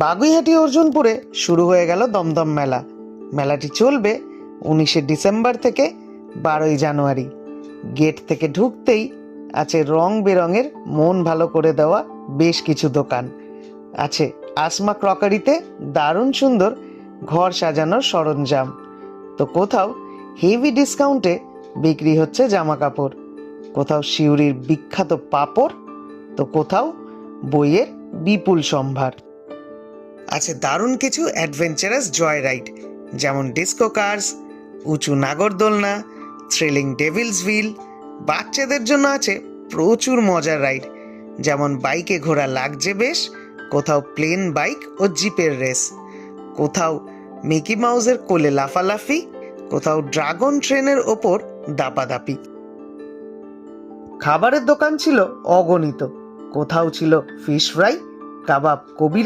বাগুইহাটি অর্জুনপুরে শুরু হয়ে গেল দমদম মেলা। মেলাটি চলবে 19শে ডিসেম্বর থেকে 12ই জানুয়ারি। গেট থেকে ঢুকতেই আছে রং বেরঙের মন ভালো করে দেওয়া বেশ কিছু দোকান। আছে আসমা ক্রকারিতে দারুণ সুন্দর ঘর সাজানোর সরঞ্জাম, তো কোথাও হেভি ডিসকাউন্টে বিক্রি হচ্ছে জামা কাপড়, কোথাও সিউড়ির বিখ্যাত পাঁপড়, তো কোথাও বইয়ের বিপুল সম্ভার। আছে দারুণ কিছু অ্যাডভেঞ্চারাস জয় রাইড, যেমন ডিস্কো কার্স, উঁচু নাগরদোলনা, থ্রিলিং ডেভিলস হুইল। বাচ্চাদের জন্য আছে প্রচুর মজার রাইড, যেমন বাইকে ঘোরা লাগছে বেশ, কোথাও প্লেন বাইক ও জিপের রেস, কোথাও মিকি মাউসের কোলে লাফালাফি, কোথাও ড্রাগন ট্রেনের ওপর দাপাদাপি। খাবারের দোকান ছিল অগণিত, কোথাও ছিল ফিশ ফ্রাই, কাবাব, কবির